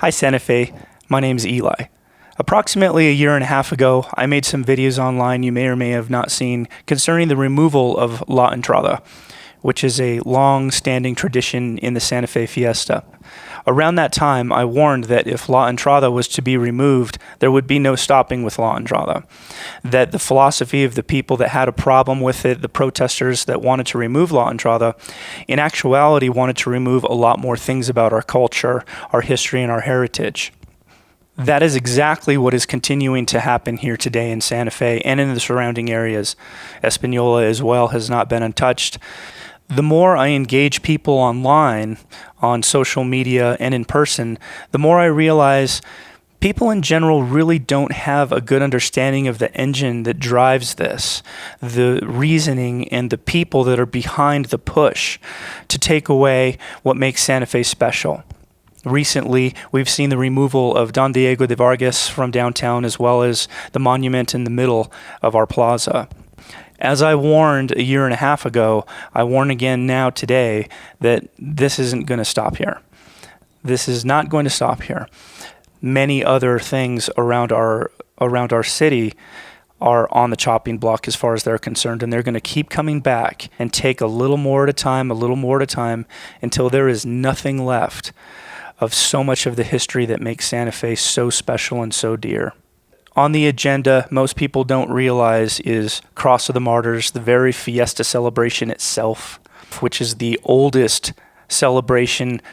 Hi Santa Fe, my name's Eli. Approximately a year and a half ago, I made some videos online you may or may have not seen concerning the removal of La Entrada, which is a long-standing tradition in the Santa Fe Fiesta. Around that time, I warned that if La Entrada was to be removed, there would be no stopping with La Entrada. That the philosophy of the people that had a problem with it, the protesters that wanted to remove La Entrada, in actuality wanted to remove a lot more things about our culture, our history, and our heritage. That is exactly what is continuing to happen here today in Santa Fe and in the surrounding areas. Espanola as well has not been untouched. The more I engage people online, on social media and in person, the more I realize people in general really don't have a good understanding of the engine that drives this, the reasoning and the people that are behind the push to take away what makes Santa Fe special. Recently, we've seen the removal of Don Diego de Vargas from downtown, as well as the monument in the middle of our plaza. As I warned a year and a half ago, I warn again now today that this isn't going to stop here. This is not going to stop here. Many other things around our city are on the chopping block as far as they're concerned, and they're going to keep coming back and take a little more at a time, until there is nothing left of so much of the history that makes Santa Fe so special and so dear. On the agenda, most people don't realize, is Cross of the Martyrs, the very fiesta celebration itself, which is the oldest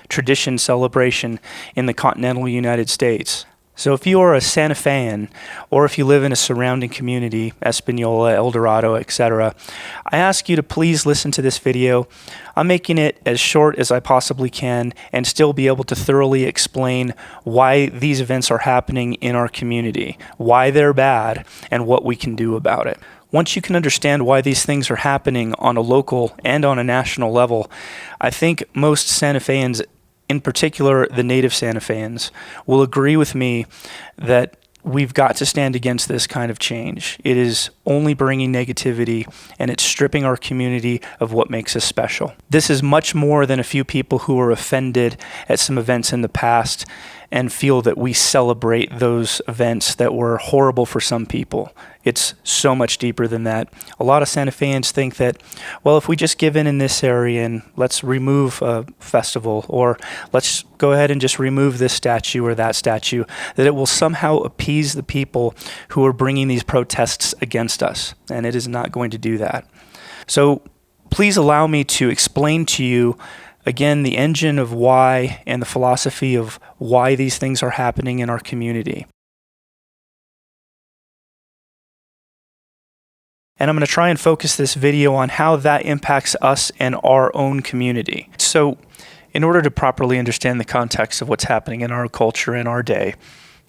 tradition celebration in the continental United States. So if you are a Santa Fean, or if you live in a surrounding community, Espanola, El Dorado, etc., I ask you to please listen to this video. I'm making it as short as I possibly can and still be able to thoroughly explain why these events are happening in our community, why they're bad, and what we can do about it. Once you can understand why these things are happening on a local and on a national level, I think most Santa Feans, in particular the native Santa Feans, will agree with me that we've got to stand against this kind of change. It is only bringing negativity, and it's stripping our community of what makes us special. This is much more than a few people who were offended at some events in the past and feel that we celebrate those events that were horrible for some people. It's so much deeper than that. A lot of Santa Feans think that, well, if we just give in this area and let's remove a festival, or let's go ahead and just remove this statue or that statue, that it will somehow appease the people who are bringing these protests against us. And it is not going to do that. So please allow me to explain to you again, the engine of why and the philosophy of why these things are happening in our community. And I'm going to try and focus this video on how that impacts us and our own community. So, in order to properly understand the context of what's happening in our culture, in our day,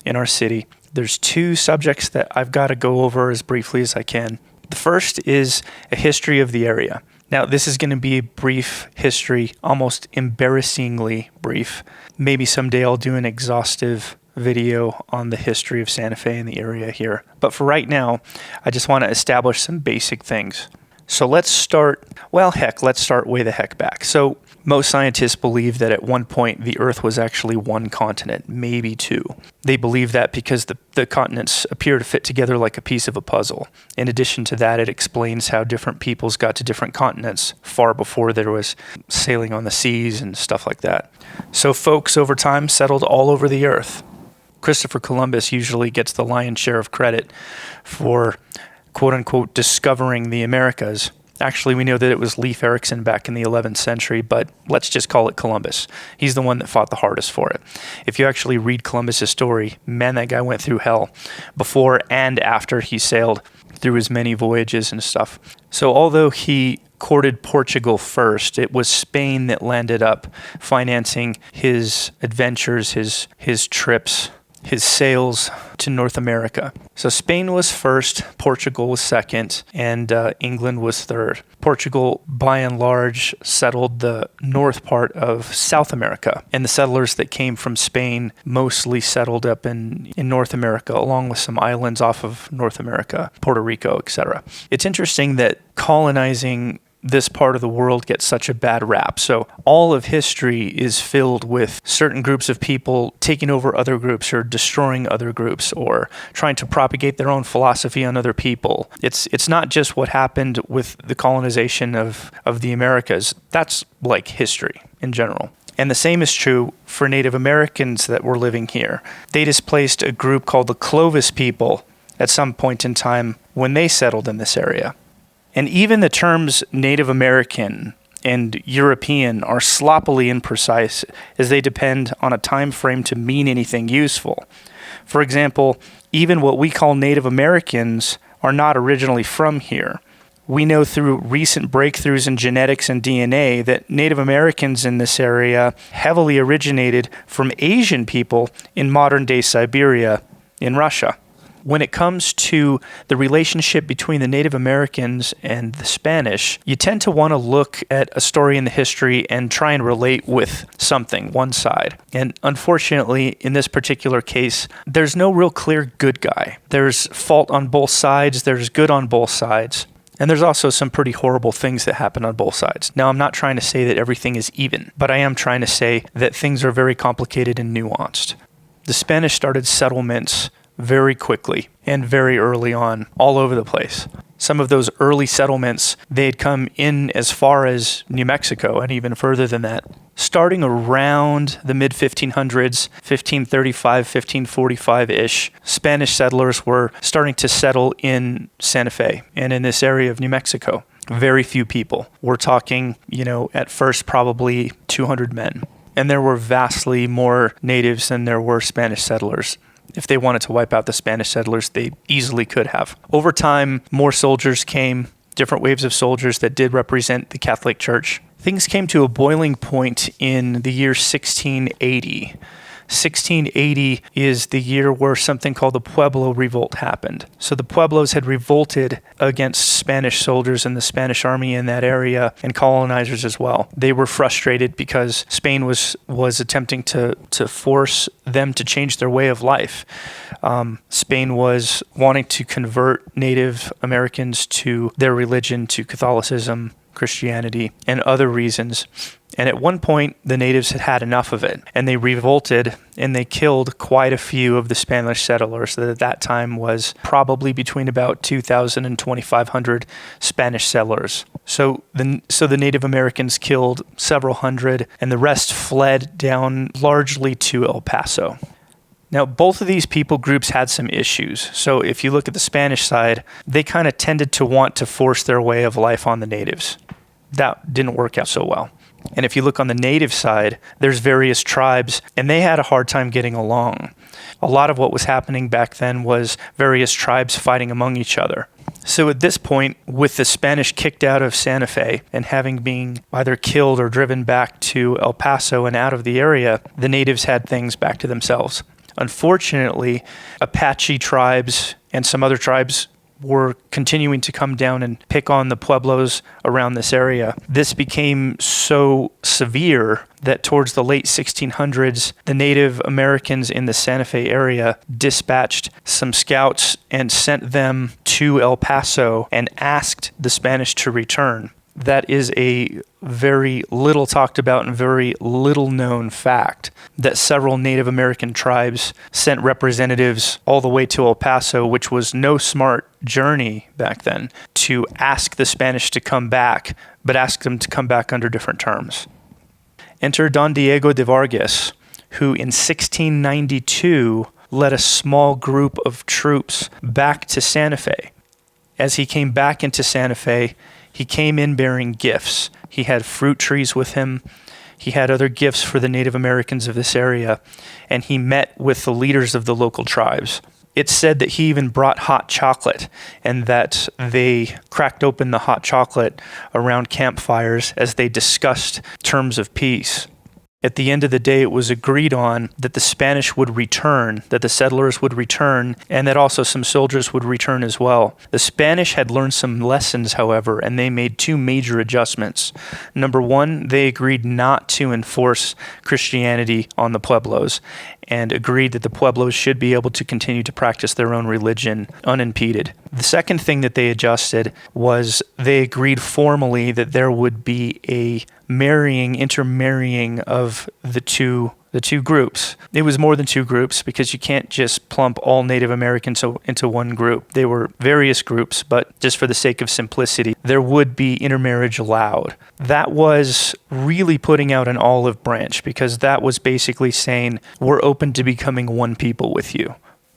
in our city, there's two subjects that I've got to go over as briefly as I can. The first is a history of the area. Now, this is going to be a brief history, almost embarrassingly brief. Maybe someday I'll do an exhaustive video on the history of Santa Fe and the area here. But for right now, I just want to establish some basic things. So let's start way the heck back. So most scientists believe that at one point the Earth was actually one continent, maybe two. They believe that because the continents appear to fit together like a piece of a puzzle. In addition to that, it explains how different peoples got to different continents far before there was sailing on the seas and stuff like that. So folks over time settled all over the Earth. Christopher Columbus usually gets the lion's share of credit for quote-unquote discovering the Americas. Actually, we know that it was Leif Erikson back in the 11th century, but let's just call it Columbus. He's the one that fought the hardest for it. If you actually read Columbus's story, man, that guy went through hell before and after he sailed through his many voyages and stuff. So although he courted Portugal first, it was Spain that landed up financing his adventures, his trips, his sails to North America. So Spain was first, Portugal was second, and England was third. Portugal, by and large, settled the north part of South America, and the settlers that came from Spain mostly settled up in North America, along with some islands off of North America, Puerto Rico, etc. It's interesting that colonizing this part of the world gets such a bad rap. So all of history is filled with certain groups of people taking over other groups or destroying other groups or trying to propagate their own philosophy on other people. It's not just what happened with the colonization of the Americas. That's like history in general. And the same is true for Native Americans that were living here. They displaced a group called the Clovis people at some point in time when they settled in this area. And even the terms Native American and European are sloppily imprecise as they depend on a time frame to mean anything useful. For example, even what we call Native Americans are not originally from here. We know through recent breakthroughs in genetics and DNA that Native Americans in this area heavily originated from Asian people in modern-day Siberia in Russia. When it comes to the relationship between the Native Americans and the Spanish, you tend to want to look at a story in the history and try and relate with something, one side. And unfortunately, in this particular case, there's no real clear good guy. There's fault on both sides, there's good on both sides. And there's also some pretty horrible things that happen on both sides. Now, I'm not trying to say that everything is even, but I am trying to say that things are very complicated and nuanced. The Spanish started settlements very quickly and very early on, all over the place. Some of those early settlements, they had come in as far as New Mexico and even further than that. Starting around the mid-1500s, 1535, 1545-ish, Spanish settlers were starting to settle in Santa Fe and in this area of New Mexico. Very few people. We're talking, at first probably 200 men. And there were vastly more natives than there were Spanish settlers. If they wanted to wipe out the Spanish settlers, they easily could have. Over time, more soldiers came, different waves of soldiers that did represent the Catholic Church. Things came to a boiling point in the year 1680. 1680 is the year where something called the Pueblo Revolt happened. So the Pueblos had revolted against Spanish soldiers and the Spanish army in that area and colonizers as well. They were frustrated because Spain was attempting to force them to change their way of life. Spain was wanting to convert Native Americans to their religion, to Catholicism, Christianity, and other reasons. And at one point, the natives had had enough of it, and they revolted, and they killed quite a few of the Spanish settlers. That at that time was probably between about 2,000 and 2,500 Spanish settlers. So the Native Americans killed several hundred, and the rest fled down largely to El Paso. Now, both of these people groups had some issues. So if you look at the Spanish side, they kind of tended to want to force their way of life on the natives. That didn't work out so well. And if you look on the native side, there's various tribes, and they had a hard time getting along. A lot of what was happening back then was various tribes fighting among each other. So at this point, with the Spanish kicked out of Santa Fe and having been either killed or driven back to El Paso and out of the area, the natives had things back to themselves. Unfortunately, Apache tribes and some other tribes were continuing to come down and pick on the Pueblos around this area. This became so severe that towards the late 1600s, the Native Americans in the Santa Fe area dispatched some scouts and sent them to El Paso and asked the Spanish to return. That is a very little talked about and very little known fact that several Native American tribes sent representatives all the way to El Paso, which was no smart journey back then, to ask the Spanish to come back, but ask them to come back under different terms. Enter Don Diego de Vargas, who in 1692 led a small group of troops back to Santa Fe. As he came back into Santa Fe, he came in bearing gifts. He had fruit trees with him. He had other gifts for the Native Americans of this area, and he met with the leaders of the local tribes. It's said that he even brought hot chocolate, and that they cracked open the hot chocolate around campfires as they discussed terms of peace. At the end of the day, it was agreed on that the Spanish would return, that the settlers would return, and that also some soldiers would return as well. The Spanish had learned some lessons, however, and they made two major adjustments. Number one, they agreed not to enforce Christianity on the Pueblos and agreed that the Pueblos should be able to continue to practice their own religion unimpeded. The second thing that they adjusted was they agreed formally that there would be a intermarrying of the two groups. It was more than two groups because you can't just plump all Native Americans into one group. They were various groups, but just for the sake of simplicity, there would be intermarriage allowed. That was really putting out an olive branch because that was basically saying, we're open to becoming one people with you.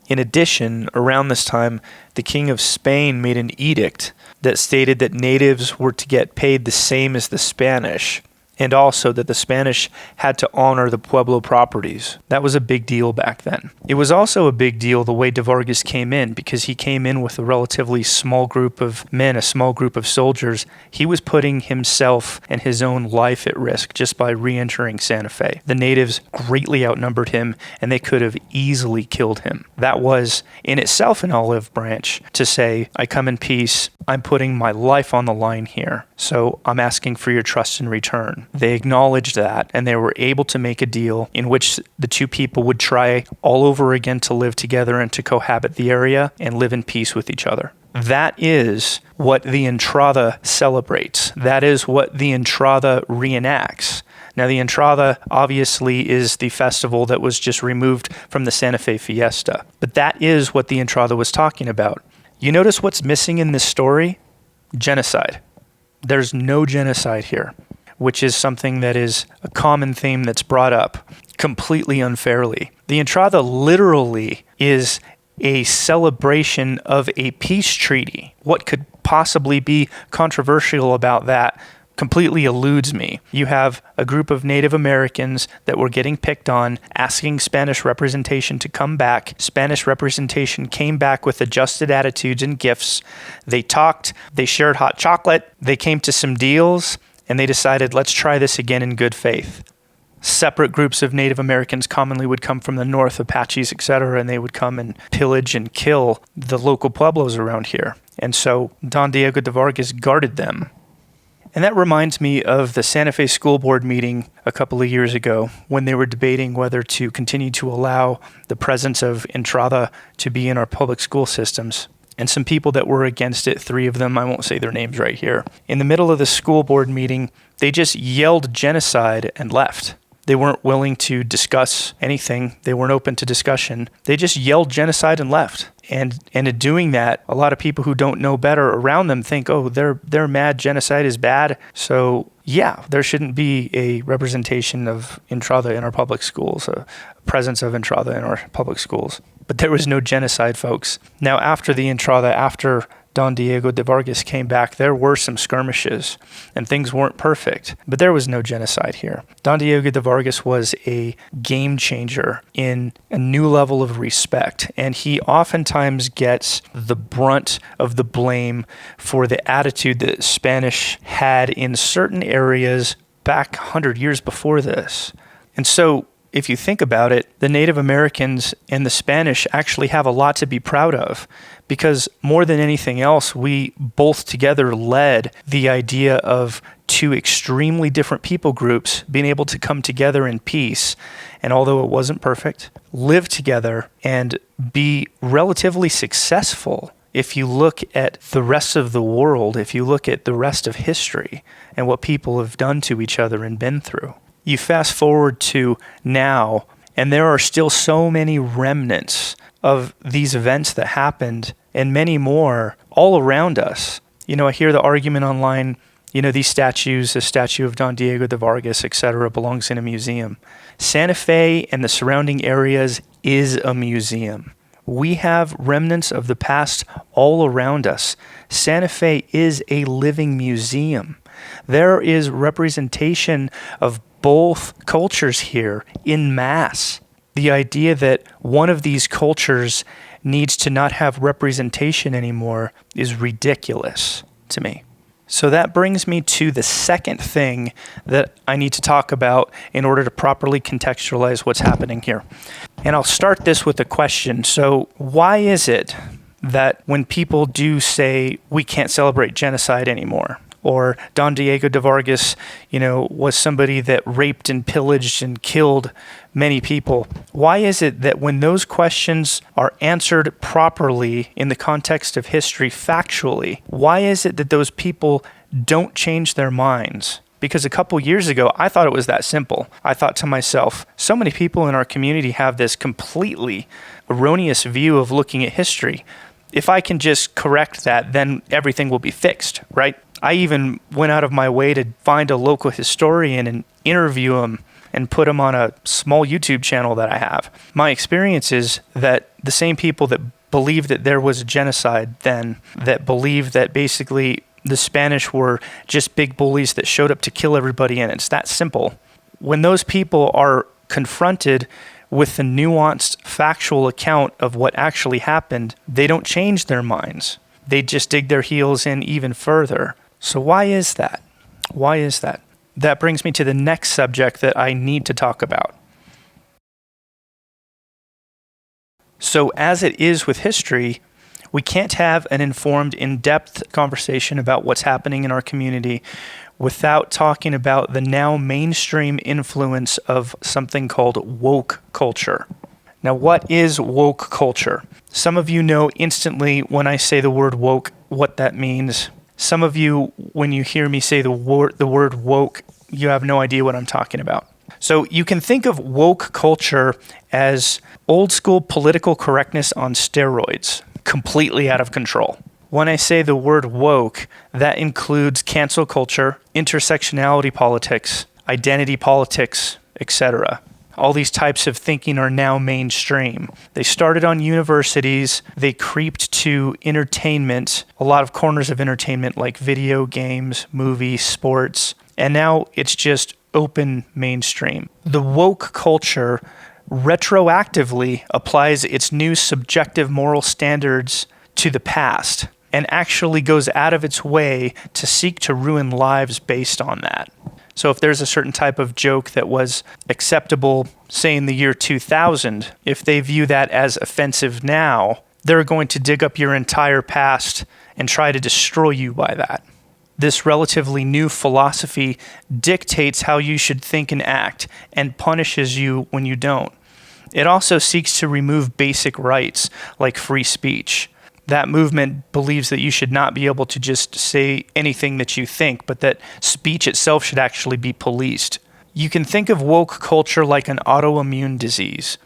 In addition, around this time, the King of Spain made an edict that stated that natives were to get paid the same as the Spanish, and also that the Spanish had to honor the Pueblo properties. That was a big deal back then. It was also a big deal the way de Vargas came in, because he came in with a relatively small group of men, a small group of soldiers. He was putting himself and his own life at risk just by re-entering Santa Fe. The natives greatly outnumbered him, and they could have easily killed him. That was in itself an olive branch to say, I come in peace, I'm putting my life on the line here, so I'm asking for your trust in return. They acknowledged that, and they were able to make a deal in which the two people would try all over again to live together and to cohabit the area and live in peace with each other. That is what the Entrada celebrates. That is what the Entrada reenacts. Now, the Entrada obviously is the festival that was just removed from the Santa Fe Fiesta, but that is what the Entrada was talking about. You notice what's missing in this story? Genocide. There's no genocide here, which is something that is a common theme that's brought up completely unfairly. The Entrada literally is a celebration of a peace treaty. What could possibly be controversial about that completely eludes me. You have a group of Native Americans that were getting picked on, asking Spanish representation to come back. Spanish representation came back with adjusted attitudes and gifts. They talked, they shared hot chocolate, they came to some deals, and they decided, let's try this again in good faith. Separate groups of Native Americans commonly would come from the north, Apaches, etc., and they would come and pillage and kill the local pueblos around here. And so Don Diego de Vargas guarded them. And that reminds me of the Santa Fe School Board meeting a couple of years ago when they were debating whether to continue to allow the presence of Entrada to be in our public school systems. And some people that were against it, 3 of them, I won't say their names right here. In the middle of the school board meeting, they just yelled genocide and left. They weren't willing to discuss anything. They weren't open to discussion. They just yelled genocide and left. And in doing that, a lot of people who don't know better around them think, oh, they're mad, genocide is bad. So yeah, there shouldn't be a representation of Entrada in our public schools, a presence of Entrada in our public schools. But there was no genocide, folks. Now, after the Entrada, after Don Diego de Vargas came back, there were some skirmishes, and things weren't perfect, but there was no genocide here. Don Diego de Vargas was a game changer in a new level of respect, and he oftentimes gets the brunt of the blame for the attitude that Spanish had in certain areas back 100 years before this. And so, if you think about it, the Native Americans and the Spanish actually have a lot to be proud of, because more than anything else, we both together led the idea of 2 extremely different people groups being able to come together in peace, and although it wasn't perfect, live together and be relatively successful. If you look at the rest of the world, if you look at the rest of history and what people have done to each other and been through. You fast forward to now, and there are still so many remnants of these events that happened, and many more all around us. You know, I hear the argument online, you know, these statues, the statue of Don Diego de Vargas, etc., belongs in a museum. Santa Fe and the surrounding areas is a museum. We have remnants of the past all around us. Santa Fe is a living museum. There is representation of both cultures here in mass. The idea that one of these cultures needs to not have representation anymore is ridiculous to me. So that brings me to the second thing that I need to talk about in order to properly contextualize what's happening here. And I'll start this with a question. So why is it that when people do say we can't celebrate genocide anymore, or Don Diego de Vargas, was somebody that raped and pillaged and killed many people, why is it that when those questions are answered properly in the context of history factually, why is it that those people don't change their minds? Because a couple years ago, I thought it was that simple. I thought to myself, so many people in our community have this completely erroneous view of looking at history. If I can just correct that, then everything will be fixed, right? I even went out of my way to find a local historian and interview him and put him on a small YouTube channel that I have. My experience is that the same people that believed that there was a genocide then, that believed that basically the Spanish were just big bullies that showed up to kill everybody, and it's that simple. When those people are confronted with the nuanced factual account of what actually happened, they don't change their minds. They just dig their heels in even further. So why is that? Why is that? That brings me to the next subject that I need to talk about. So as it is with history, we can't have an informed, in-depth conversation about what's happening in our community without talking about the now mainstream influence of something called woke culture. Now, what is woke culture? Some of you know instantly when I say the word woke what that means. Some of you, when you hear me say the word woke, you have no idea what I'm talking about. So you can think of woke culture as old school political correctness on steroids, completely out of control. When I say the word woke, that includes cancel culture, intersectionality politics, identity politics, etc. All these types of thinking are now mainstream. They started on universities, they creeped to entertainment, a lot of corners of entertainment like video games, movies, sports, and now it's just open mainstream. The woke culture retroactively applies its new subjective moral standards to the past and actually goes out of its way to seek to ruin lives based on that. So if there's a certain type of joke that was acceptable, say in the year 2000, if they view that as offensive now, they're going to dig up your entire past and try to destroy you by that. This relatively new philosophy dictates how you should think and act and punishes you when you don't. It also seeks to remove basic rights like free speech. That movement believes that you should not be able to just say anything that you think, but that speech itself should actually be policed. You can think of woke culture like an autoimmune disease.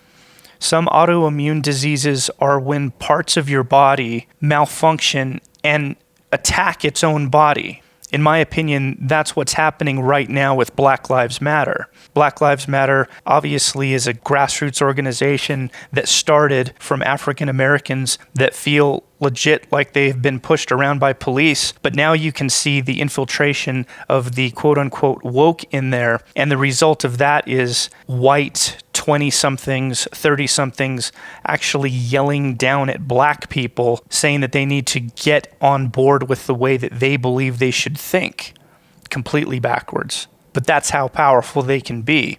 Some autoimmune diseases are when parts of your body malfunction and attack its own body. In my opinion, that's what's happening right now with Black Lives Matter. Black Lives Matter obviously is a grassroots organization that started from African Americans that feel legit like they've been pushed around by police, but now you can see the infiltration of the quote-unquote woke in there, and the result of that is white 20-somethings, 30-somethings actually yelling down at black people, saying that they need to get on board with the way that they believe they should think. Completely backwards. But that's how powerful they can be.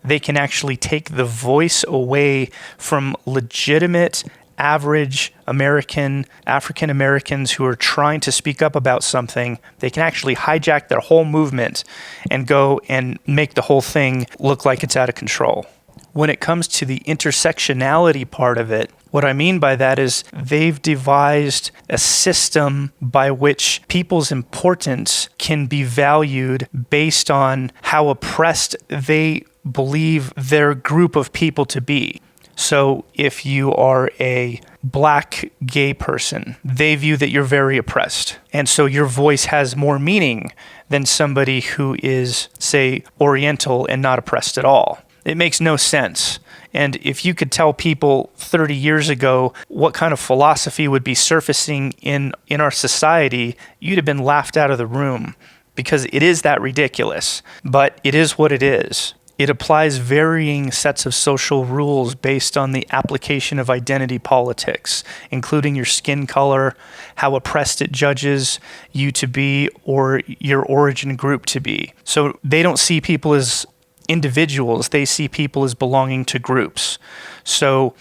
They can actually take the voice away from legitimate average American, African Americans who are trying to speak up about something. They can actually hijack their whole movement and go and make the whole thing look like it's out of control. When it comes to the intersectionality part of it, what I mean by that is they've devised a system by which people's importance can be valued based on how oppressed they believe their group of people to be. So if you are a black gay person, they view that you're very oppressed. And so your voice has more meaning than somebody who is, say, Oriental and not oppressed at all. It makes no sense. And if you could tell people 30 years ago what kind of philosophy would be surfacing in our society, you'd have been laughed out of the room because it is that ridiculous. But it is what it is. It applies varying sets of social rules based on the application of identity politics, including your skin color, how oppressed it judges you to be, or your origin group to be. So they don't see people as individuals, they see people as belonging to groups. So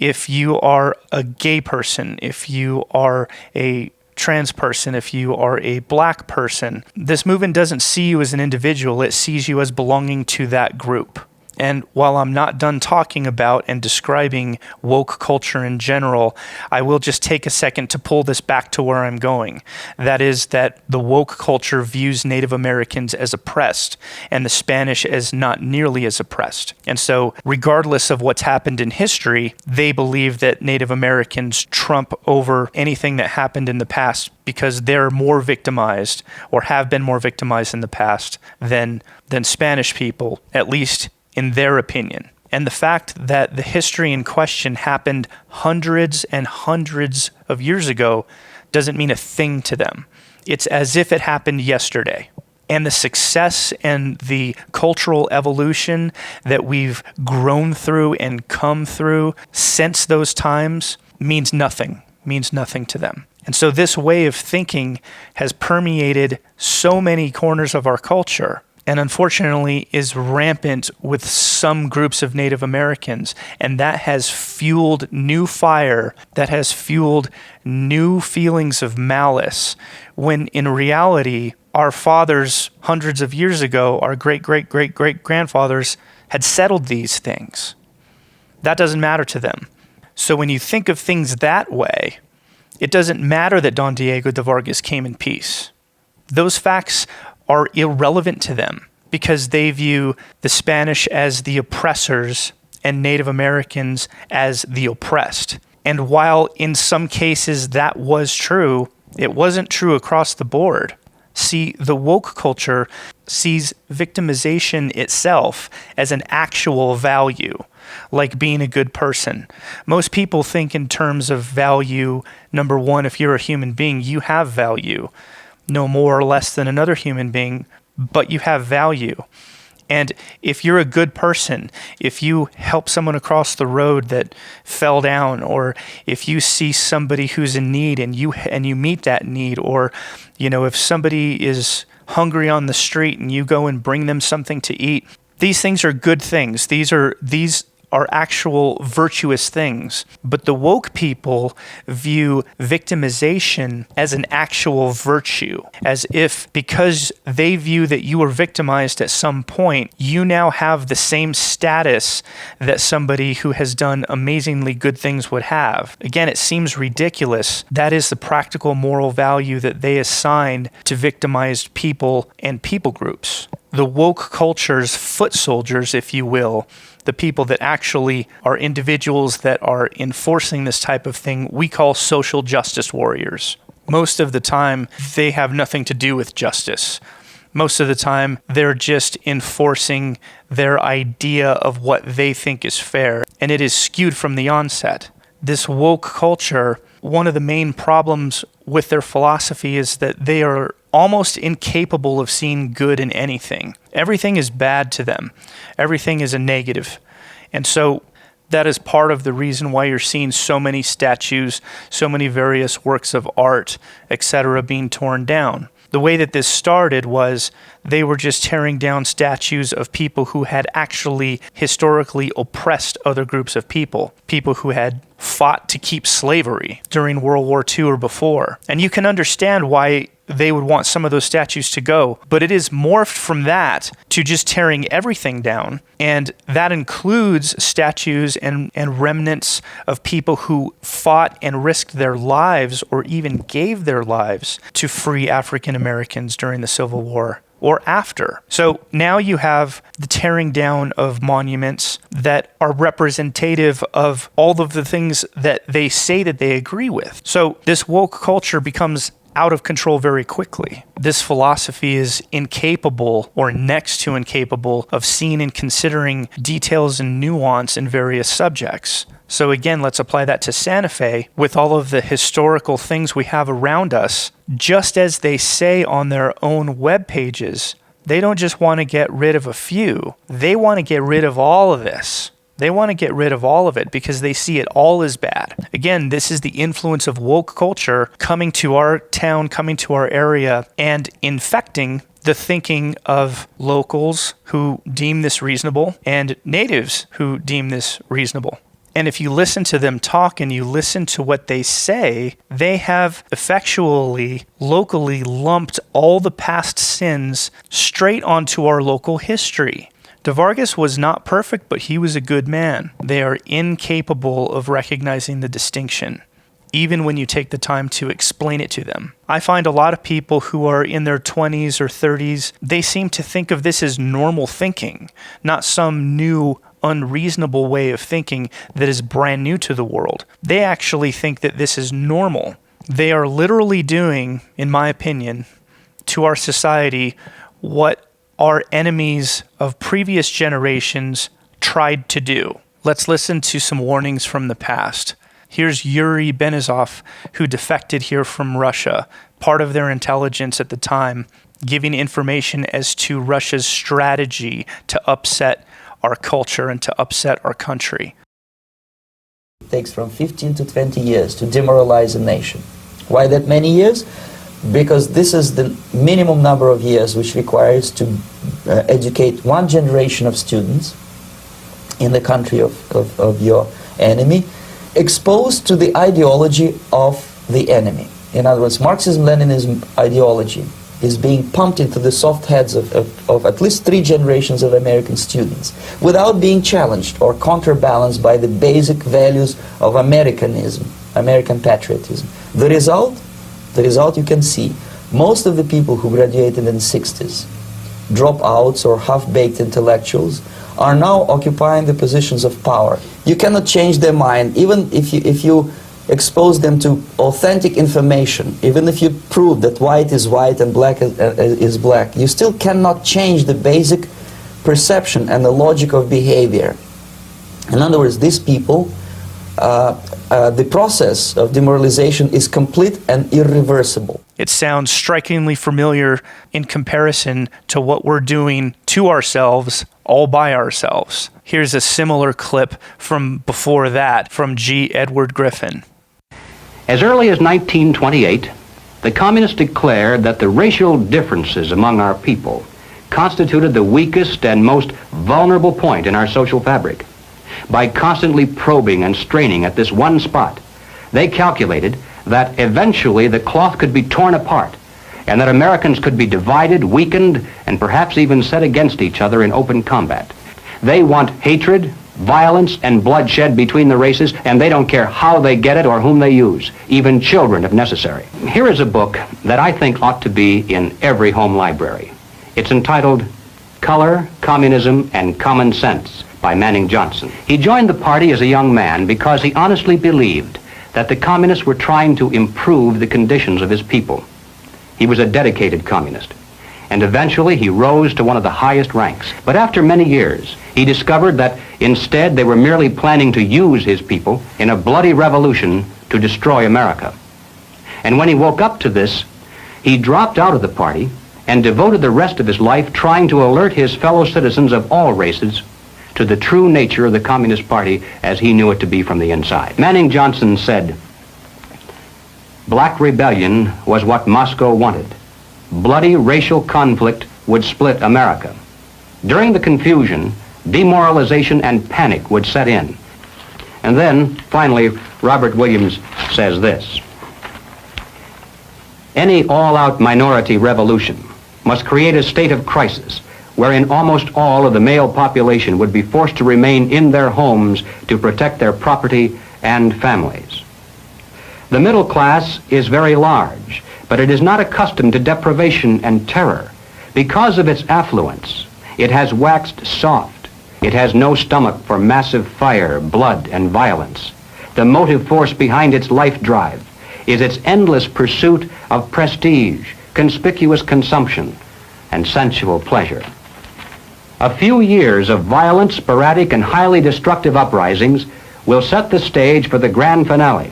if you are a gay person, if you are a trans person, if you are a black person, this movement doesn't see you as an individual, it sees you as belonging to that group. And while I'm not done talking about and describing woke culture in general, I will just take a second to pull this back to where I'm going. That is that the woke culture views Native Americans as oppressed and the Spanish as not nearly as oppressed. And so regardless of what's happened in history, they believe that Native Americans trump over anything that happened in the past because they're more victimized or have been more victimized in the past than Spanish people, at least in their opinion. And the fact that the history in question happened hundreds and hundreds of years ago doesn't mean a thing to them. It's as if it happened yesterday. And the success and the cultural evolution that we've grown through and come through since those times means nothing to them. And so this way of thinking has permeated so many corners of our culture, and unfortunately is rampant with some groups of Native Americans. And that has fueled new fire, that has fueled new feelings of malice, when in reality, our fathers hundreds of years ago, our great-great-great-great-grandfathers had settled these things. That doesn't matter to them. So when you think of things that way, it doesn't matter that Don Diego de Vargas came in peace. Those facts are irrelevant to them because they view the Spanish as the oppressors and Native Americans as the oppressed. And while in some cases that was true, it wasn't true across the board. See, the woke culture sees victimization itself as an actual value, like being a good person. Most people think in terms of value. Number one, if you're a human being, you have value. No more or less than another human being, but you have value. And if you're a good person, if you help someone across the road that fell down, or if you see somebody who's in need and you meet that need, or if somebody is hungry on the street and you go and bring them something to eat, these things are good things. These are actual virtuous things. But the woke people view victimization as an actual virtue, as if because they view that you were victimized at some point, you now have the same status that somebody who has done amazingly good things would have. Again, it seems ridiculous. That is the practical moral value that they assigned to victimized people and people groups. The woke culture's foot soldiers, if you will, the people that actually are individuals that are enforcing this type of thing, we call social justice warriors. Most of the time, they have nothing to do with justice. Most of the time, they're just enforcing their idea of what they think is fair, and it is skewed from the onset. This woke culture, one of the main problems with their philosophy is that they are almost incapable of seeing good in anything. Everything is bad to them. Everything is a negative. And so that is part of the reason why you're seeing so many statues, so many various works of art, etc., being torn down. The way that this started was they were just tearing down statues of people who had actually historically oppressed other groups of people who had fought to keep slavery during World War II or before. And you can understand why they would want some of those statues to go, but it is morphed from that to just tearing everything down. And that includes statues and remnants of people who fought and risked their lives or even gave their lives to free African Americans during the Civil War or after. So now you have the tearing down of monuments that are representative of all of the things that they say that they agree with. So this woke culture becomes out of control very quickly. This philosophy is incapable or next to incapable of seeing and considering details and nuance in various subjects. So again, let's apply that to Santa Fe with all of the historical things we have around us. Just as they say on their own web pages, They don't just want to get rid of a few. They want to get rid of all of this. They want to get rid of all of it because they see it all as bad. Again, this is the influence of woke culture coming to our town, coming to our area, and infecting the thinking of locals who deem this reasonable and natives who deem this reasonable. And if you listen to them talk and you listen to what they say, they have effectually, locally lumped all the past sins straight onto our local history. De Vargas was not perfect, but he was a good man. They are incapable of recognizing the distinction, even when you take the time to explain it to them. I find a lot of people who are in their 20s or 30s, they seem to think of this as normal thinking, not some new, unreasonable way of thinking that is brand new to the world. They actually think that this is normal. They are literally doing, in my opinion, to our society what our enemies of previous generations tried to do. Let's listen to some warnings from the past. Here's Yuri Benizov, who defected here from Russia, part of their intelligence at the time, giving information as to Russia's strategy to upset our culture and to upset our country. It takes from 15 to 20 years to demoralize a nation. Why that many years? Because this is the minimum number of years which requires to educate one generation of students in the country of your enemy, exposed to the ideology of the enemy. In other words, Marxism-Leninism ideology is being pumped into the soft heads of at least 3 generations of American students without being challenged or counterbalanced by the basic values of Americanism, American patriotism. The result you can see. Most of the people who graduated in the 60s, dropouts or half-baked intellectuals, are now occupying the positions of power. You cannot change their mind, even if you expose them to authentic information, even if you prove that white is white and black is black, you still cannot change the basic perception and the logic of behavior. In other words, these people, the process of demoralization is complete and irreversible. It sounds strikingly familiar in comparison to what we're doing to ourselves all by ourselves. Here's a similar clip from before that from G. Edward Griffin. As early as 1928, the communists declared that the racial differences among our people constituted the weakest and most vulnerable point in our social fabric. By constantly probing and straining at this one spot, they calculated that eventually the cloth could be torn apart and that Americans could be divided, weakened, and perhaps even set against each other in open combat. They want hatred, violence, and bloodshed between the races, and they don't care how they get it or whom they use, even children if necessary. Here is a book that I think ought to be in every home library. It's entitled Color, Communism, and Common Sense by Manning Johnson. He joined the party as a young man because he honestly believed that the communists were trying to improve the conditions of his people. He was a dedicated communist, and eventually he rose to one of the highest ranks. But after many years, he discovered that instead they were merely planning to use his people in a bloody revolution to destroy America. And when he woke up to this, he dropped out of the party and devoted the rest of his life trying to alert his fellow citizens of all races to the true nature of the Communist Party as he knew it to be from the inside. Manning Johnson said, "Black rebellion was what Moscow wanted. Bloody racial conflict would split America. During the confusion, demoralization and panic would set in." And then, finally, Robert Williams says this: "Any all-out minority revolution must create a state of crisis wherein almost all of the male population would be forced to remain in their homes to protect their property and families. The middle class is very large, but it is not accustomed to deprivation and terror. Because of its affluence, it has waxed soft. It has no stomach for massive fire, blood, and violence. The motive force behind its life drive is its endless pursuit of prestige, conspicuous consumption, and sensual pleasure. A few years of violent, sporadic, and highly destructive uprisings will set the stage for the grand finale.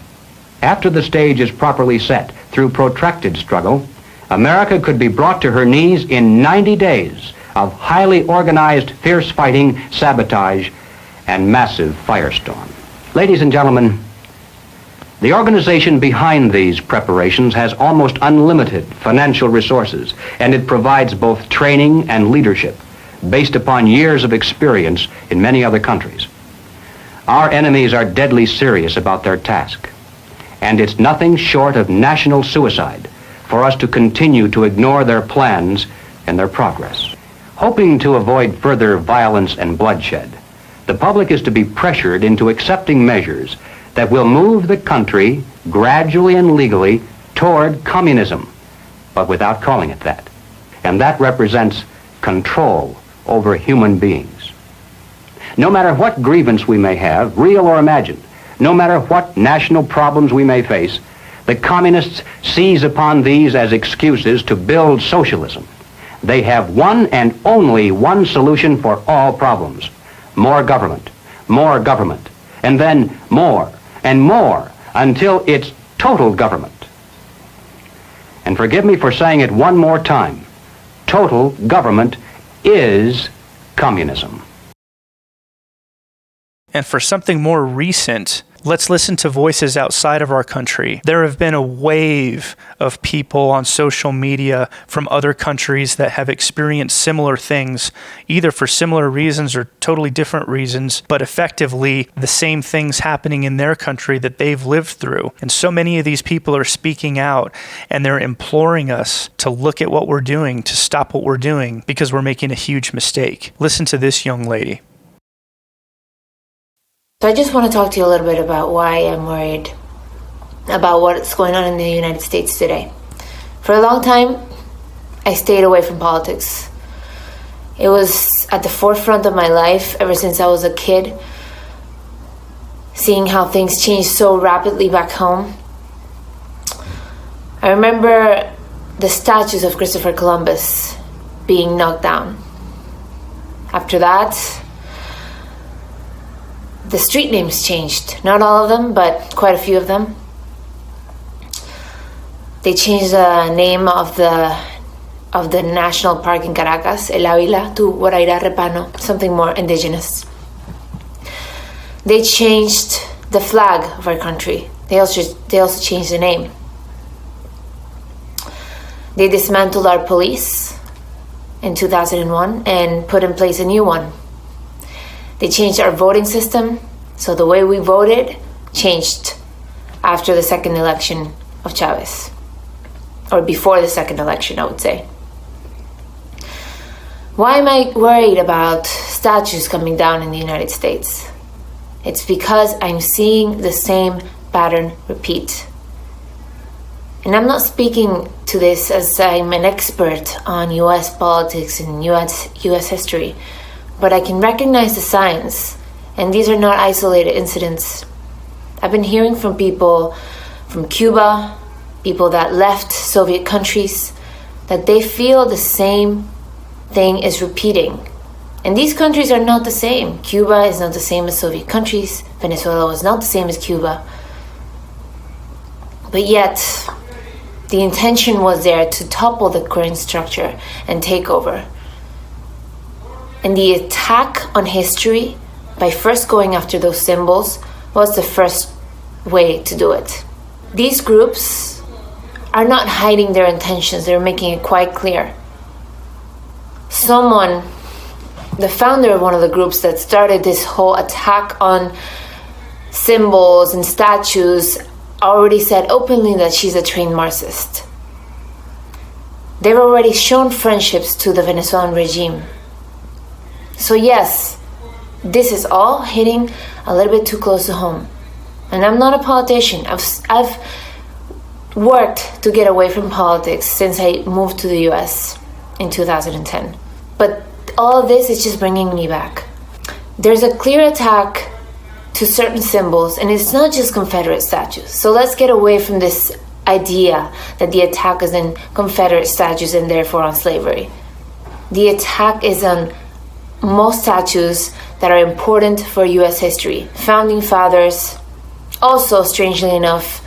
After the stage is properly set through protracted struggle, America could be brought to her knees in 90 days of highly organized, fierce fighting, sabotage, and massive firestorm. Ladies and gentlemen, the organization behind these preparations has almost unlimited financial resources, and it provides both training and leadership based upon years of experience in many other countries. Our enemies are deadly serious about their task, and it's nothing short of national suicide for us to continue to ignore their plans and their progress. Hoping to avoid further violence and bloodshed, the public is to be pressured into accepting measures that will move the country gradually and legally toward communism, but without calling it that. And that represents control over human beings. No matter what grievance we may have, real or imagined, no matter what national problems we may face, the communists seize upon these as excuses to build socialism. They have one and only one solution for all problems: more government, and then more and more until it's total government. And forgive me for saying it one more time, total government is communism. And for something more recent, let's listen to voices outside of our country. There have been a wave of people on social media from other countries that have experienced similar things, either for similar reasons or totally different reasons, but effectively the same things happening in their country that they've lived through. And so many of these people are speaking out, and they're imploring us to look at what we're doing, to stop what we're doing, because we're making a huge mistake. Listen to this young lady. So I just want to talk to you a little bit about why I'm worried about what's going on in the United States today. For a long time, I stayed away from politics. It was at the forefront of my life ever since I was a kid, seeing how things changed so rapidly back home. I remember the statues of Christopher Columbus being knocked down. After that, the street names changed. Not all of them, but quite a few of them. They changed the name of the national park in Caracas, El Ávila, to Guaraíra Repano, something more indigenous. They changed the flag of our country. They also changed the name. They dismantled our police in 2001 and put in place a new one. They changed our voting system, so the way we voted changed after the second election of Chavez, or before the second election, I would say. Why am I worried about statues coming down in the United States? It's because I'm seeing the same pattern repeat. And I'm not speaking to this as I'm an expert on US politics and US history, but I can recognize the signs, and these are not isolated incidents. I've been hearing from people from Cuba, people that left Soviet countries, that they feel the same thing is repeating. And these countries are not the same. Cuba is not the same as Soviet countries. Venezuela was not the same as Cuba. But yet, the intention was there to topple the current structure and take over. And the attack on history, by first going after those symbols, was the first way to do it. These groups are not hiding their intentions, they're making it quite clear. Someone, the founder of one of the groups that started this whole attack on symbols and statues, already said openly that she's a trained Marxist. They've already shown friendships to the Venezuelan regime. So yes, this is all hitting a little bit too close to home. And I'm not a politician. I've worked to get away from politics since I moved to the US in 2010. But all of this is just bringing me back. There's a clear attack to certain symbols, and it's not just Confederate statues. So let's get away from this idea that the attack is in Confederate statues and therefore on slavery. The attack is on most statues that are important for US history. Founding fathers, also strangely enough,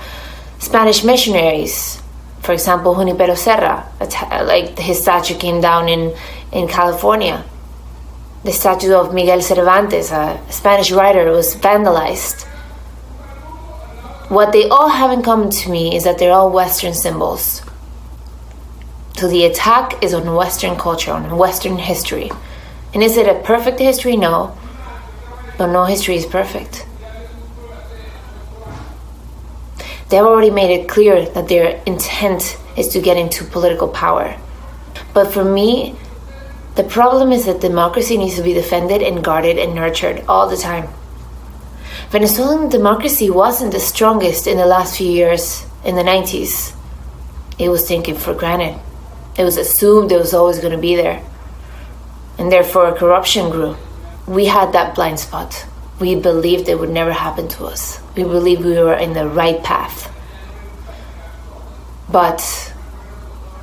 Spanish missionaries, For example, Junipero Serra, like his statue came down in California. The statue of Miguel Cervantes, a Spanish writer, was vandalized. What they all have in common to me is that they're all Western symbols. So the attack is on Western culture, on Western history. And is it a perfect history? No. But no history is perfect. They've already made it clear that their intent is to get into political power. But for me, the problem is that democracy needs to be defended and guarded and nurtured all the time. Venezuelan democracy wasn't the strongest in the last few years, in the 90s. It was taken for granted. It was assumed it was always going to be there. And therefore corruption grew. We had that blind spot. We believed it would never happen to us. We believed we were in the right path. But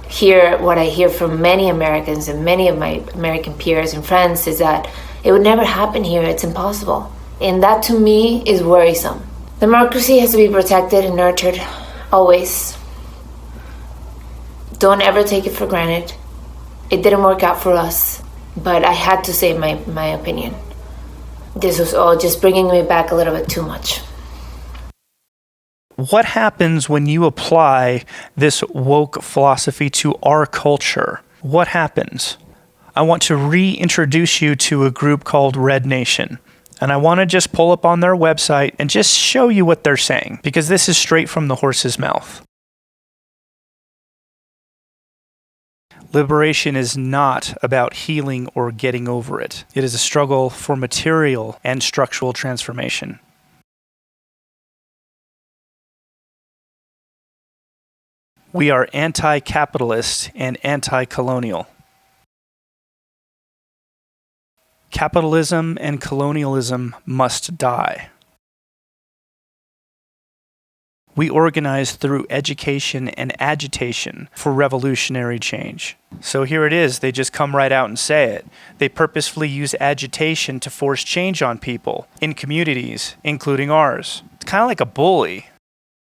here, what I hear from many Americans and many of my American peers and friends is that it would never happen here. It's impossible. And that to me is worrisome. Democracy has to be protected and nurtured always. Don't ever take it for granted. It didn't work out for us, but I had to say my opinion. This was all just bringing me back a little bit too much. What happens when you apply this woke philosophy to our culture? What happens? I want to reintroduce you to a group called Red Nation. And I want to just pull up on their website and just show you what they're saying, because this is straight from the horse's mouth. Liberation is not about healing or getting over it. It is a struggle for material and structural transformation. We are anti-capitalist and anti-colonial. Capitalism and colonialism must die. We organize through education and agitation for revolutionary change. So here it is. They just come right out and say it. They purposefully use agitation to force change on people in communities, including ours. It's kind of like a bully.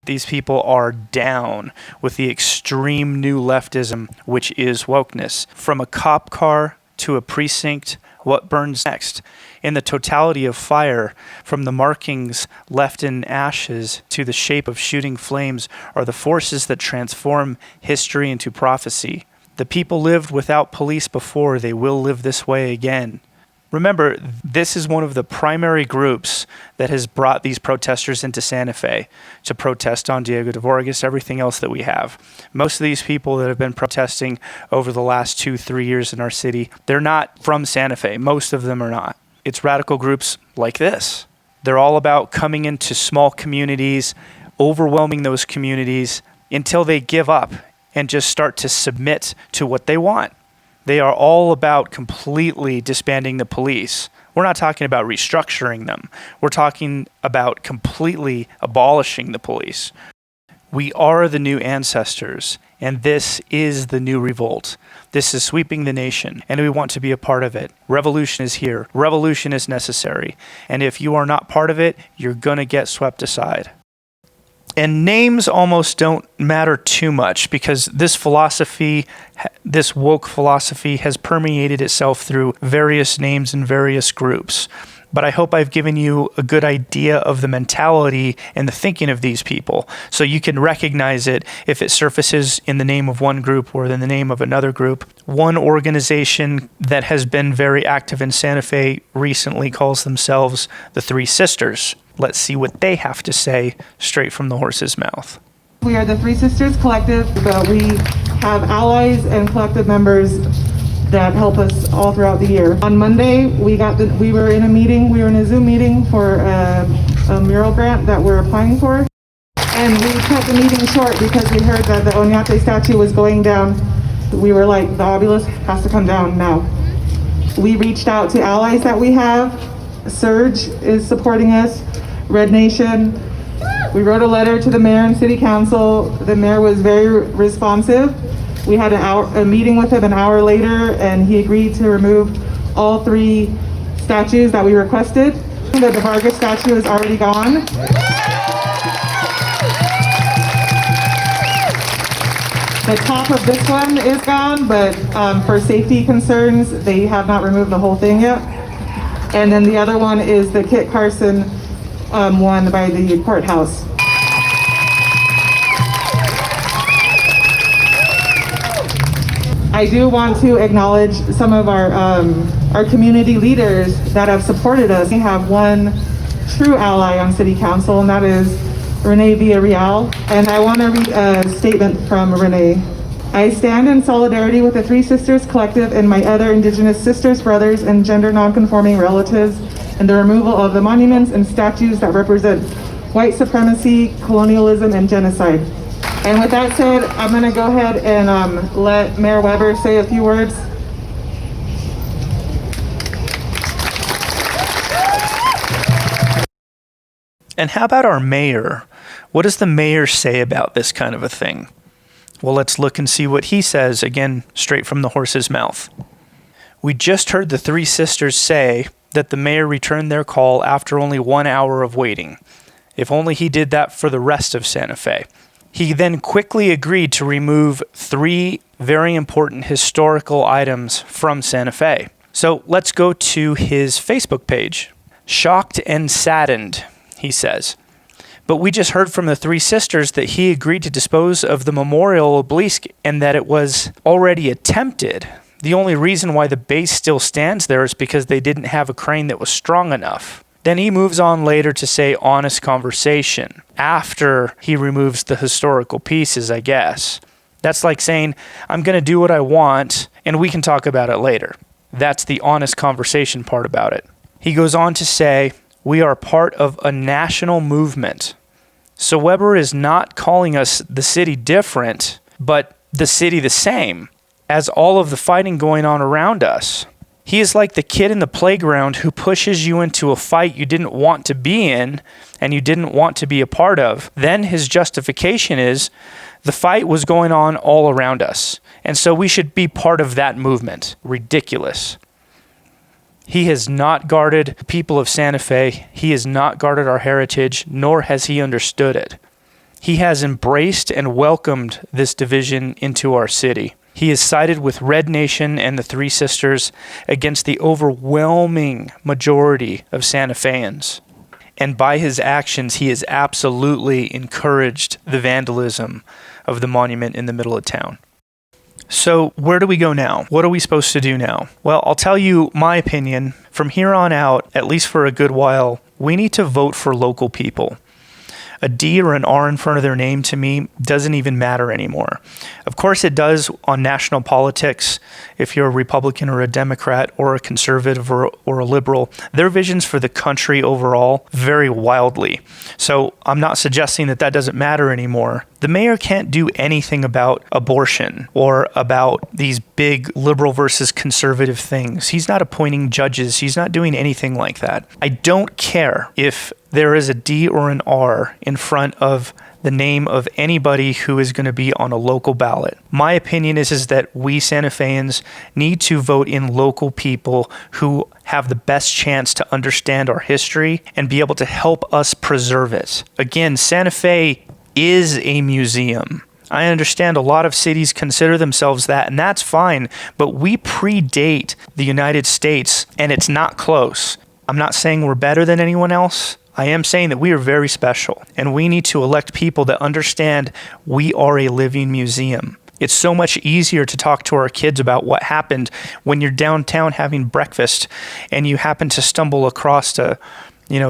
These people are down with the extreme new leftism, which is wokeness. From a cop car to a precinct, what burns next? In the totality of fire, from the markings left in ashes to the shape of shooting flames, are the forces that transform history into prophecy. The people lived without police before, they will live this way again. Remember, this is one of the primary groups that has brought these protesters into Santa Fe to protest on Diego de Vargas, everything else that we have. Most of these people that have been protesting over the last 2-3 years in our city, they're not from Santa Fe. Most of them are not. It's radical groups like this. They're all about coming into small communities, overwhelming those communities until they give up and just start to submit to what they want. They are all about completely disbanding the police. We're not talking about restructuring them. We're talking about completely abolishing the police. We are the new ancestors, and this is the new revolt. This is sweeping the nation, and we want to be a part of it. Revolution is here. Revolution is necessary. And if you are not part of it, you're going to get swept aside. And names almost don't matter too much, because this philosophy, this woke philosophy, has permeated itself through various names and various groups. But I hope I've given you a good idea of the mentality and the thinking of these people, so you can recognize it if it surfaces in the name of one group or in the name of another group. One organization that has been very active in Santa Fe recently calls themselves the Three Sisters. Let's see what they have to say straight from the horse's mouth. We are the Three Sisters Collective, but we have allies and collective members that help us all throughout the year. On Monday, we were in a Zoom meeting for a mural grant that we're applying for. And we cut the meeting short because we heard that the Oñate statue was going down. We were like, the obelisk has to come down now. We reached out to allies that we have. Surge is supporting us. Red Nation. We wrote a letter to the mayor and city council. The mayor was very responsive. We had a meeting with him an hour later, and he agreed to remove all 3 statues that we requested. The Vargas statue is already gone. The top of this one is gone, but for safety concerns, they have not removed the whole thing yet. And then the other one is the Kit Carson one by the courthouse. I do want to acknowledge some of our community leaders that have supported us. We have one true ally on City Council, and that is Renee Villarreal. And I want to read a statement from Renee. I stand in solidarity with the Three Sisters Collective and my other Indigenous sisters, brothers, and gender nonconforming relatives in the removal of the monuments and statues that represent white supremacy, colonialism, and genocide. And with that said, I'm going to go ahead and let Mayor Weber say a few words. And how about our mayor? What does the mayor say about this kind of a thing? Well, let's look and see what he says, again, straight from the horse's mouth. We just heard the Three Sisters say that the mayor returned their call after only 1 hour of waiting. If only he did that for the rest of Santa Fe. He then quickly agreed to remove 3 very important historical items from Santa Fe. So let's go to his Facebook page. Shocked and saddened, he says. But we just heard from the Three Sisters that he agreed to dispose of the memorial obelisk and that it was already attempted. The only reason why the base still stands there is because they didn't have a crane that was strong enough. Then he moves on later to say honest conversation, after he removes the historical pieces, I guess. That's like saying, I'm going to do what I want, and we can talk about it later. That's the honest conversation part about it. He goes on to say, we are part of a national movement. So Weber is not calling us the city different, but the city the same, as all of the fighting going on around us. He is like the kid in the playground who pushes you into a fight you didn't want to be in and you didn't want to be a part of. Then his justification is the fight was going on all around us, and so we should be part of that movement. Ridiculous. He has not guarded the people of Santa Fe. He has not guarded our heritage, nor has he understood it. He has embraced and welcomed this division into our city. He has sided with Red Nation and the Three Sisters against the overwhelming majority of Santa Feans. And by his actions, he has absolutely encouraged the vandalism of the monument in the middle of town. So where do we go now? What are we supposed to do now? Well, I'll tell you my opinion. From here on out, at least for a good while, we need to vote for local people. A D or an R in front of their name to me doesn't even matter anymore. Of course it does on national politics. If you're a Republican or a Democrat or a conservative or a liberal, their visions for the country overall vary wildly. So I'm not suggesting that that doesn't matter anymore. The mayor can't do anything about abortion or about these big liberal versus conservative things. He's not appointing judges. He's not doing anything like that. I don't care if there is a D or an R in front of the name of anybody who is going to be on a local ballot. My opinion is that we Santa Feans need to vote in local people who have the best chance to understand our history and be able to help us preserve it. Again, Santa Fe is a museum. I understand a lot of cities consider themselves that, and that's fine, but we predate the United States, and it's not close. I'm not saying we're better than anyone else. I am saying that we are very special, and we need to elect people that understand we are a living museum. It's so much easier to talk to our kids about what happened when you're downtown having breakfast and you happen to stumble across a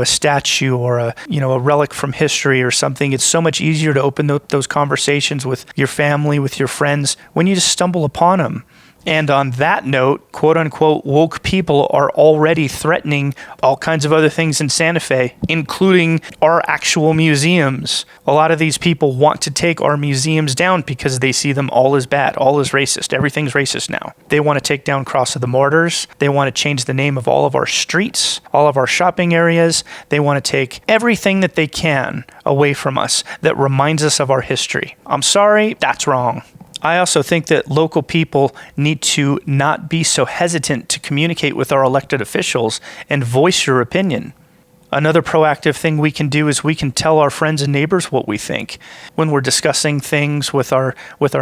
statue or a relic from history or something. It's so much easier to open those conversations with your family, with your friends, when you just stumble upon them. And on that note, quote unquote, woke people are already threatening all kinds of other things in Santa Fe, including our actual museums. A lot of these people want to take our museums down because they see them all as bad, all as racist. Everything's racist now. They want to take down Cross of the Martyrs. They want to change the name of all of our streets, all of our shopping areas. They want to take everything that they can away from us that reminds us of our history. I'm sorry, that's wrong. I also think that local people need to not be so hesitant to communicate with our elected officials and voice your opinion. Another proactive thing we can do is we can tell our friends and neighbors what we think. When we're discussing things with our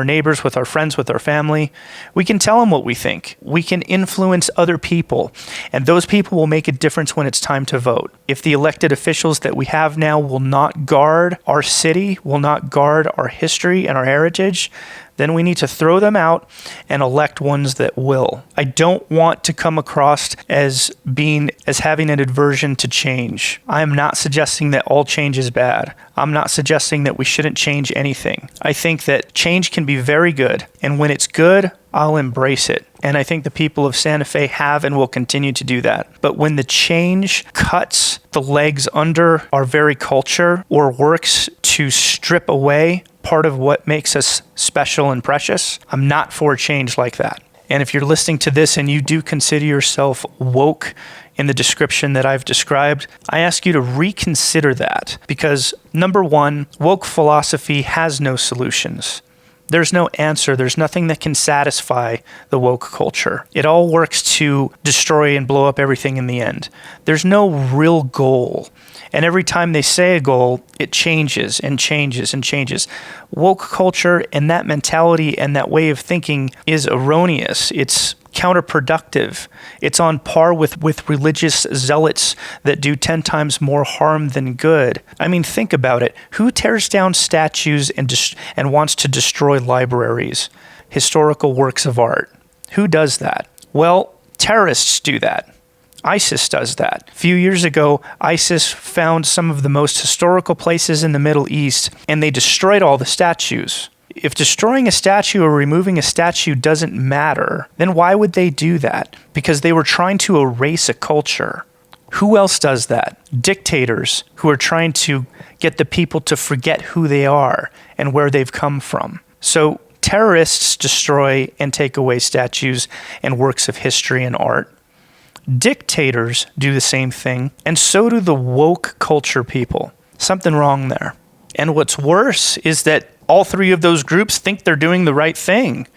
neighbors, with our friends, with our family, we can tell them what we think. We can influence other people, and those people will make a difference when it's time to vote. If the elected officials that we have now will not guard our city, will not guard our history and our heritage, then we need to throw them out and elect ones that will. I don't want to come across as having an aversion to change. I am not suggesting that all change is bad. I'm not suggesting that we shouldn't change anything. I think that change can be very good, and when it's good, I'll embrace it. And I think the people of Santa Fe have and will continue to do that. But when the change cuts the legs under our very culture or works to strip away part of what makes us special and precious, I'm not for a change like that. And if you're listening to this and you do consider yourself woke in the description that I've described, I ask you to reconsider that, because number one, woke philosophy has no solutions. There's no answer. There's nothing that can satisfy the woke culture. It all works to destroy and blow up everything in the end. There's no real goal. And every time they say a goal, it changes and changes and changes. Woke culture and that mentality and that way of thinking is erroneous. It's counterproductive. It's on par with religious zealots that do 10 times more harm than good. I mean, think about it. Who tears down statues and wants to destroy libraries, historical works of art? Who does that? Well, terrorists do that. ISIS does that. A few years ago, ISIS found some of the most historical places in the Middle East, and they destroyed all the statues. If destroying a statue or removing a statue doesn't matter, then why would they do that? Because they were trying to erase a culture. Who else does that? Dictators who are trying to get the people to forget who they are and where they've come from. So terrorists destroy and take away statues and works of history and art. Dictators do the same thing, and so do the woke culture people. Something wrong there. And what's worse is that all three of those groups think they're doing the right thing.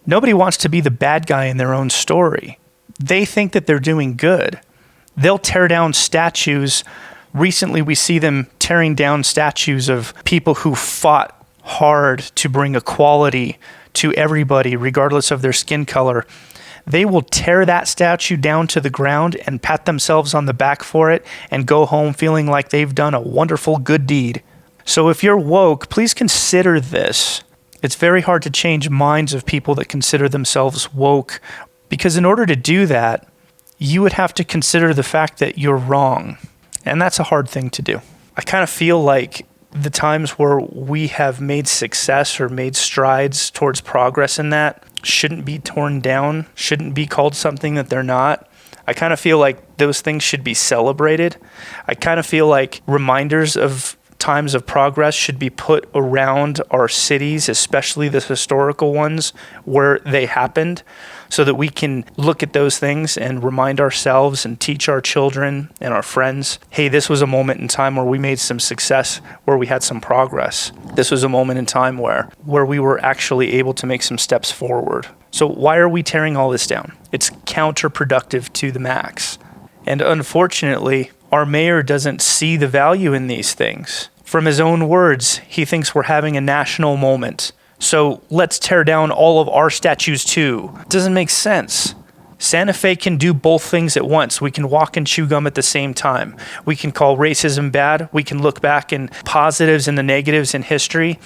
Nobody wants to be the bad guy in their own story. They think that they're doing good. They'll tear down statues. Recently, we see them tearing down statues of people who fought hard to bring equality to everybody, regardless of their skin color. They will tear that statue down to the ground and pat themselves on the back for it and go home feeling like they've done a wonderful good deed. So if you're woke, please consider this. It's very hard to change minds of people that consider themselves woke, because in order to do that, you would have to consider the fact that you're wrong. And that's a hard thing to do. I kind of feel like the times where we have made success or made strides towards progress in that shouldn't be torn down, shouldn't be called something that they're not. I kind of feel like those things should be celebrated. I kind of feel like reminders of times of progress should be put around our cities, especially the historical ones where they happened, so that we can look at those things and remind ourselves and teach our children and our friends, hey, this was a moment in time where we made some success, where we had some progress. This was a moment in time where we were actually able to make some steps forward. So why are we tearing all this down? It's counterproductive to the max. And unfortunately, our mayor doesn't see the value in these things. From his own words, he thinks we're having a national moment. So let's tear down all of our statues too. It doesn't make sense. Santa Fe can do both things at once. We can walk and chew gum at the same time. We can call racism bad. We can look back in positives and the negatives in history.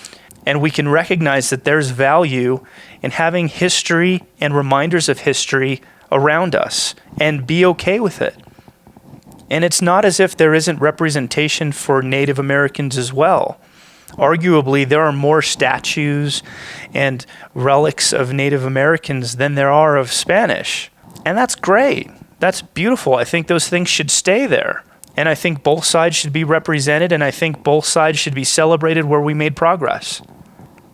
And we can recognize that there's value in having history and reminders of history around us and be okay with it. And it's not as if there isn't representation for Native Americans as well. Arguably, there are more statues and relics of Native Americans than there are of Spanish. And that's great. That's beautiful. I think those things should stay there. And I think both sides should be represented, and I think both sides should be celebrated where we made progress.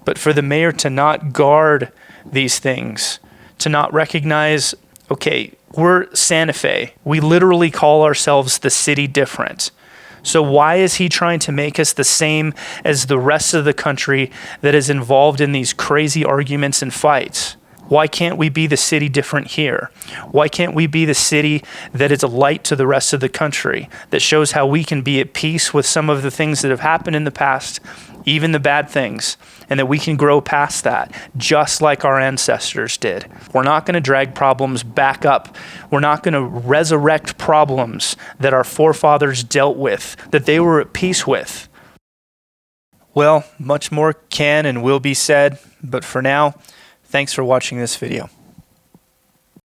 But for the mayor to not guard these things, to not recognize, okay, we're Santa Fe. We literally call ourselves the city different. So why is he trying to make us the same as the rest of the country that is involved in these crazy arguments and fights? Why can't we be the city different here? Why can't we be the city that is a light to the rest of the country, that shows how we can be at peace with some of the things that have happened in the past, even the bad things, and that we can grow past that, just like our ancestors did? We're not going to drag problems back up. We're not going to resurrect problems that our forefathers dealt with, that they were at peace with. Well, much more can and will be said, but for now, thanks for watching this video.